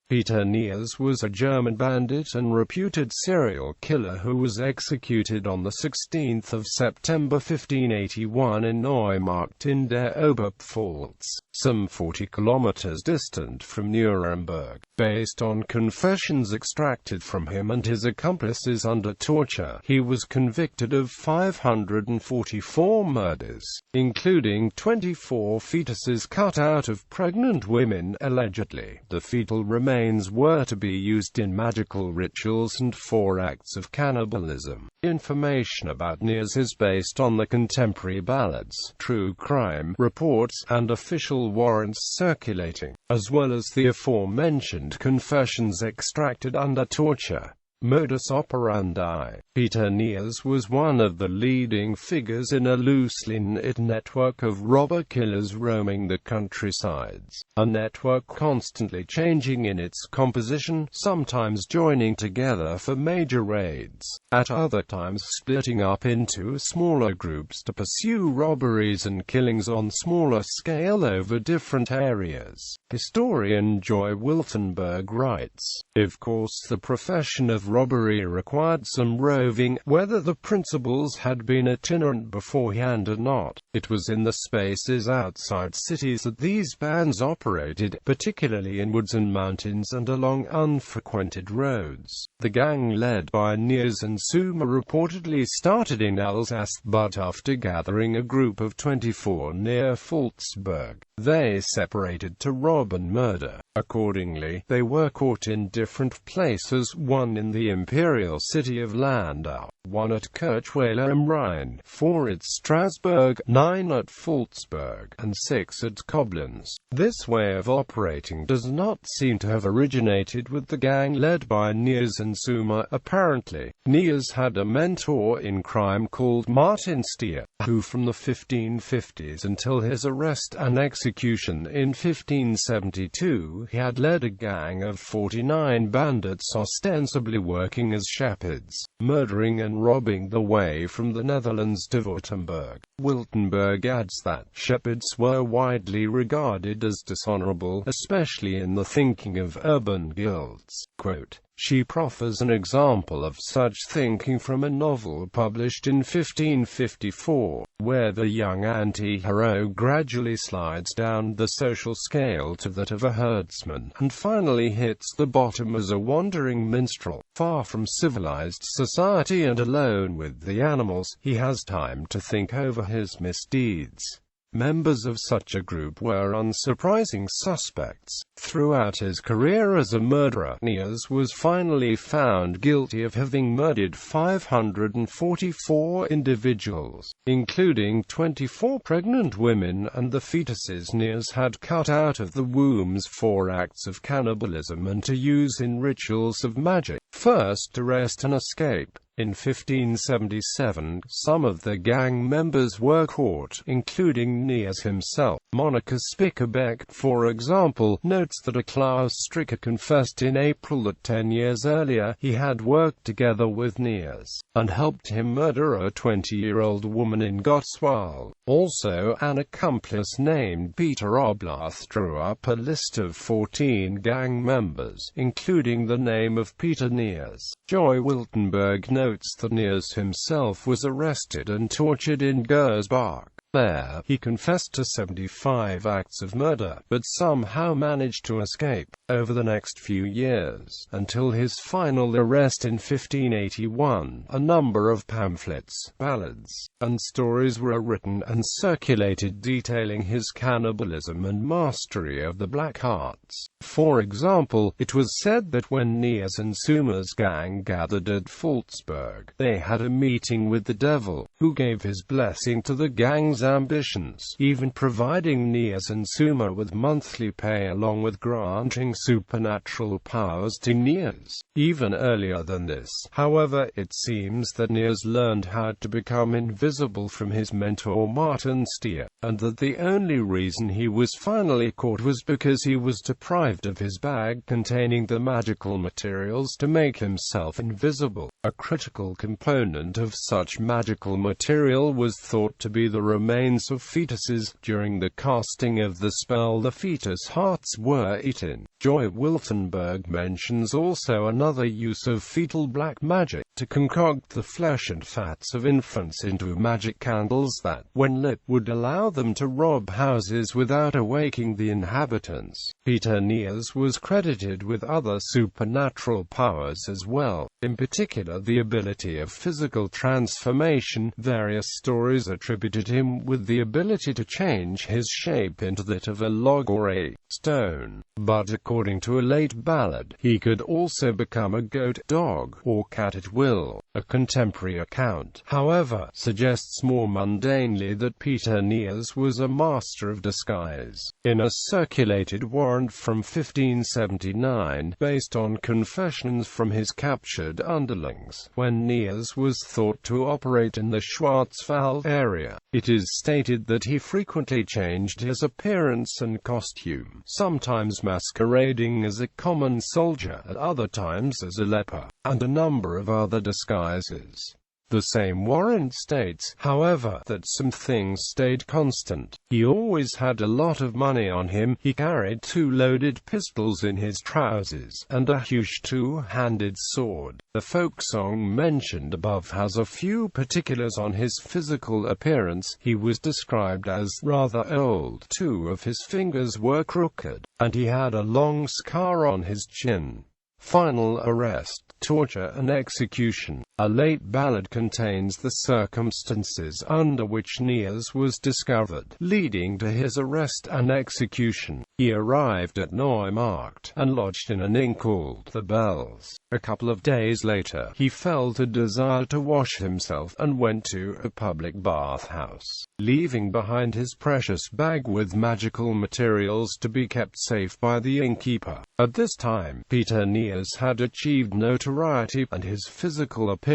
Peter Niers was a German bandit and reputed serial killer who was executed on 16 September 1581 in Neumarkt in der Oberpfalz, some 40 kilometers distant from Nuremberg. Based on confessions extracted from him and his accomplices under torture, he was convicted of 544 murders, including 24 fetuses cut out of pregnant women. Allegedly, the fetal remains were to be used in magical rituals and 4 acts of cannibalism. Information about Niers is based on the contemporary ballads, true crime reports, and official warrants circulating, as well as the aforementioned confessions extracted under torture. Modus operandi. Peter Niers was one of the leading figures in a loosely knit network of robber killers roaming the countrysides, a network constantly changing in its composition, sometimes joining together for major raids, at other times splitting up into smaller groups to pursue robberies and killings on smaller scale over different areas. Historian Joy Wiltenberg writes, "Of course the profession of robbery required some roving, whether the principals had been itinerant beforehand or not. It was in the spaces outside cities that these bands operated, particularly in woods and mountains and along unfrequented roads. The gang led by Niers and Suma reportedly started in Alsace, but after gathering a group of 24 near Fulzburg, they separated to rob and murder. Accordingly, they were caught in different places, one in the imperial city of Landau, one at Kirchweiler am Rhein, 4 at Strasbourg, 9 at Fulzburg, and 6 at Koblenz." This way of operating does not seem to have originated with the gang led by Niers and Suma. Apparently, Niers had a mentor in crime called Martin Stier, who from the 1550s until his arrest and execution in 1572, he had led a gang of 49 bandits ostensibly working as shepherds, murdering and robbing the way from the Netherlands to Württemberg. Wiltenberg adds that shepherds were widely regarded as dishonorable, especially in the thinking of urban guilds. Quote, she proffers an example of such thinking from a novel published in 1554, where the young anti-hero gradually slides down the social scale to that of a herdsman, and finally hits the bottom as a wandering minstrel. Far from civilized society and alone with the animals, he has time to think over his misdeeds. Members of such a group were unsurprising suspects. Throughout his career as a murderer, Niers was finally found guilty of having murdered 544 individuals, including 24 pregnant women and the fetuses Niers had cut out of the wombs, 4 acts of cannibalism and to use in rituals of magic. First arrest and escape. In 1577, some of the gang members were caught, including Niers himself. Monica Spickerbeck, for example, notes that a Klaus Stricker confessed in April that 10 years earlier, he had worked together with Niers, and helped him murder a 20-year-old woman in Gotteswald. Also, an accomplice named Peter Oblath drew up a list of 14 gang members, including the name of Peter Niers. Joy Wiltenberg notes that Niers himself was arrested and tortured in Gersbach. There, he confessed to 75 acts of murder, but somehow managed to escape. Over the next few years, until his final arrest in 1581, a number of pamphlets, ballads, and stories were written and circulated detailing his cannibalism and mastery of the black arts. For example, it was said that when Niers and Suma's gang gathered at Fulzburg, they had a meeting with the devil, who gave his blessing to the gang's ambitions, even providing Niers and Suma with monthly pay along with granting supernatural powers to Niers. Even earlier than this, however, it seems that Niers learned how to become invisible from his mentor Martin Stier, and that the only reason he was finally caught was because he was deprived of his bag containing the magical materials to make himself invisible. A critical component of such magical material was thought to be the remains of fetuses. During the casting of the spell, the fetus hearts were eaten. Joy Wiltenberg mentions also another use of fetal black magic, to concoct the flesh and fats of infants into magic candles that, when lit, would allow them to rob houses without awaking the inhabitants. Peter Niers was credited with other supernatural powers as well, in particular the ability of physical transformation. Various stories attributed him with the ability to change his shape into that of a log or a stone, but according to a late ballad, he could also become a goat, dog, or cat at will. A contemporary account, however, suggests more mundanely that Peter Niers was a master of disguise. In a circulated warrant from 1579, based on confessions from his captured underlings, when Niers was thought to operate in the Schwarzwald area, it is stated that he frequently changed his appearance and costume, sometimes masquerading as a common soldier, at other times as a leper, and a number of other disguises. The same warrant states, however, that some things stayed constant. He always had a lot of money on him, he carried 2 loaded pistols in his trousers, and a huge 2-handed sword. The folk song mentioned above has a few particulars on his physical appearance. He was described as rather old, 2 of his fingers were crooked, and he had a long scar on his chin. Final arrest, torture and execution. A late ballad contains the circumstances under which Niers was discovered, leading to his arrest and execution. He arrived at Neumarkt, and lodged in an inn called the Bells. A couple of days later, he felt a desire to wash himself, and went to a public bathhouse, leaving behind his precious bag with magical materials to be kept safe by the innkeeper. At this time, Peter Niers had achieved notoriety, and his physical appearance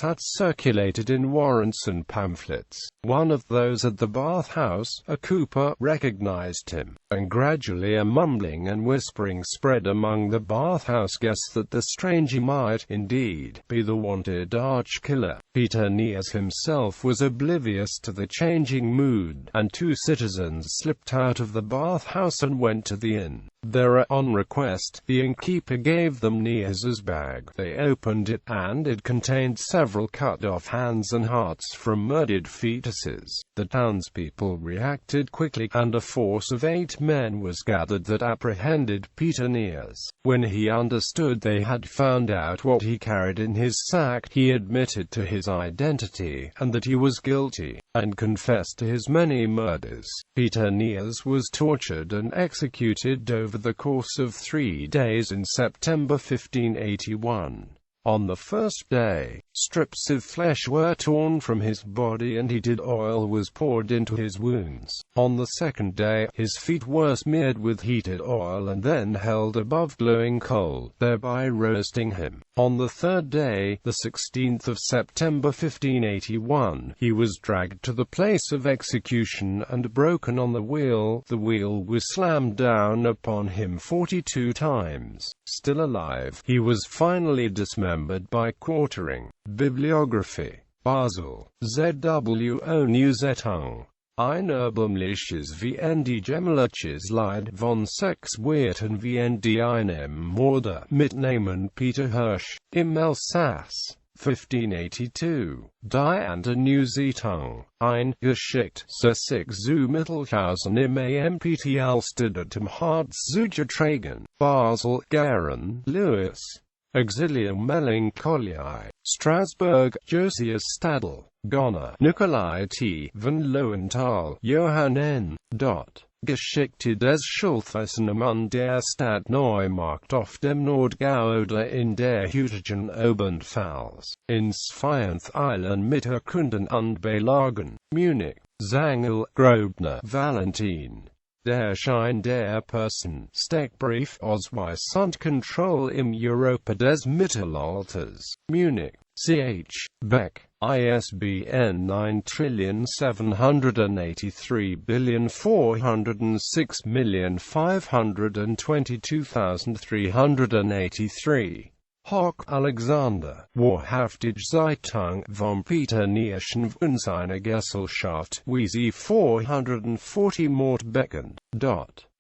had circulated in warrants and pamphlets. One of those at the bathhouse, a cooper, recognized him, and gradually a mumbling and whispering spread among the bathhouse guests that the stranger might, indeed, be the wanted arch-killer. Peter Niers himself was oblivious to the changing mood, and 2 citizens slipped out of the bathhouse and went to the inn. There, on request, the innkeeper gave them Niers's bag. They opened it, and it contained several cut-off hands and hearts from murdered fetuses. The townspeople reacted quickly, and a force of 8 men was gathered that apprehended Peter Niers. When he understood they had found out what he carried in his sack, he admitted to his identity, and that he was guilty, and confessed to his many murders. Peter Niers was tortured and executed over the course of 3 days in September 1581. On the first day, strips of flesh were torn from his body and heated oil was poured into his wounds. On the second day, his feet were smeared with heated oil and then held above glowing coal, thereby roasting him. On the third day, the 16th of September 1581, he was dragged to the place of execution and broken on the wheel. The wheel was slammed down upon him 42 times. Still alive, he was finally dismembered by quartering. Bibliography. Basel. ZWO Newszeitung. Ein erbärmliches wie die Gemälches Leid von 6 Wirten wie einem Morde, mit Namen Peter Hirsch, im Elsass. 1582. Die Ante Newszeitung. Ein Geschicht zur 6 zu Mittelhausen im Ampt Alsterdam Harz zugetragen. Basel. Garen, Louis. Exilium Melancholiae. Strasbourg, Josias Stadel. Gonner, Nikolai T. van Lowenthal, Johann N. Geschichte des Schultheißen an der Stadt Neumarkt auf dem Nordgau oder in der heutigen Oberpfalz. In Zweifeilen mit Erkunden und Belagen. Munich. Zangel, Grobner, Valentin. Der Schein der Person, Steckbrief, Ausweis und Control im Europa des Mittelalters. Munich. Ch. Beck. ISBN 9783406522383. Hock Alexander, Wahrhaftige Zeitung vom Peter Nierschen und seiner Gesellschaft, wie sie 440 Mord bekannt.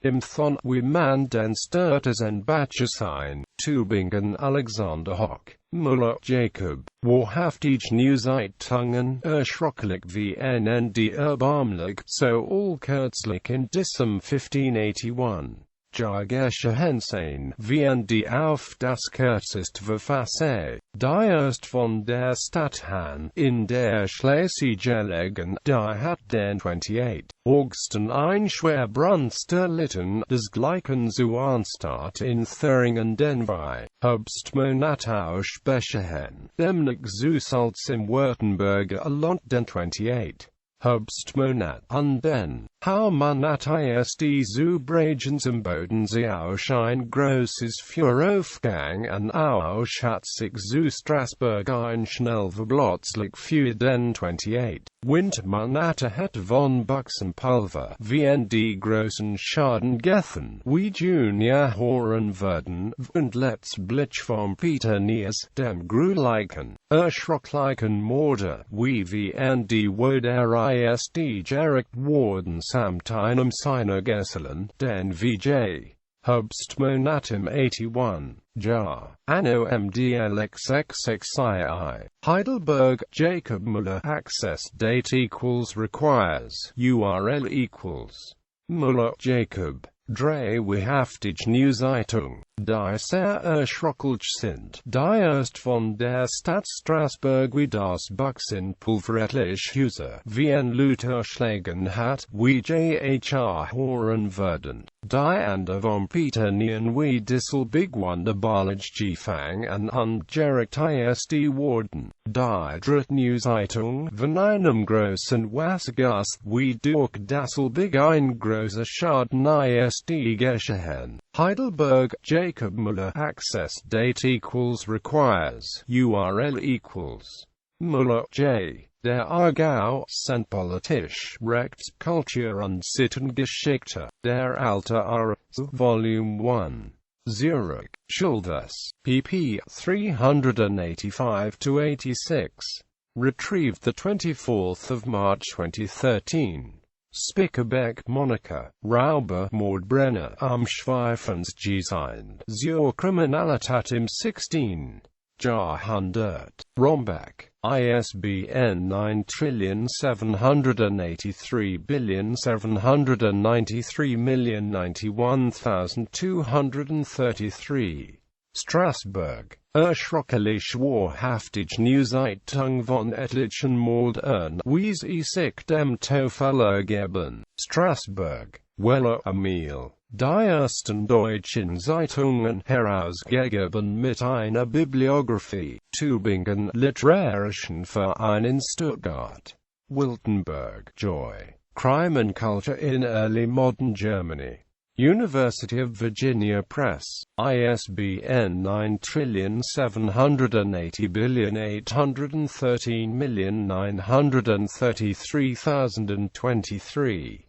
Im Thon wie man den Störtes en Batcher sein, Tübingen Alexander Hock, Müller Jacob, Wahrhaftige Neuzeitungen, erschrocklich wie NND erbärmlich, so allkürzlich in diesem 1581. Jahrgesche Hensane, wie die auf das kürzest verfasse, die erst von der Stadt Han, in der Schleswig-Gelegen, die hat den 28. Augsten ein Schwerbrand erlitten, desgleichen zu Arnstadt in Thüringen den Wei, Herbstmonat ausbestehen, demnach als im Württemberger Land den 28. Herbstmonat an den Haumanat ist zu Bregenz im Bodensee auch ein großes Führaufgang an Auschatzig zu Straßburg ein Schnellverplotzlich für den 28. Wintermonate hat von Buchsenpulver, wie die großen Schaden gethen, wie Junior hören würden, und letztlich vom Peter Niers, dem grulichen, erschrocklichen Morde, wie die Woder ist direkt worden samt einem seiner Gesellen, den VJ. Herbstmonat im 81, Jahr, Anno MDLXXXII, Heidelberg, Jacob Müller, Access Date equals requires, URL equals, Müller, Jacob, Drei Wahrhaftige Neuszeitung, die sehr erschrocklich sind, die erst von der Stadt Straßburg wie das Buchsenpulver etliche Häuser, wie ein Luther schlägen hat, wie JHR hören würden, die Ande vom Peter Nien wie Disselbig wunderbarlich gefangen und direkt ist worden, die dritte Neuszeitung von einem großen Wassergast wie durch Dasselbig ein großer Schaden ist geschehen. Heidelberg, Jacob Müller, Access Date equals requires, URL equals, Müller, J. Der Aargau, sind politisch, Rechts, Kultur und Sittengeschichte, der alte Arzt, Volume 1. Zurich, Schuldes, pp. 385-86. Retrieved 24 March 2013. Spickerbeck, Monika, Rauber, Mordbrenner, am Schweifensdesign, zur Kriminalität im 16. Jahrhundert, Rombach, ISBN 9783793091233. Strasbourg, erschrocklich wahrhaftig Neuszeitung von etlichen Morden, wie sie sich dem Teufel ergeben. Strasbourg, Weller Emil. Die ersten deutschen Zeitungen herausgegeben mit einer Bibliographie. Tübingen Literarischen Verein in Stuttgart. Wiltenberg, Joy. Crime and Culture in Early Modern Germany. University of Virginia Press, ISBN 9780813933023.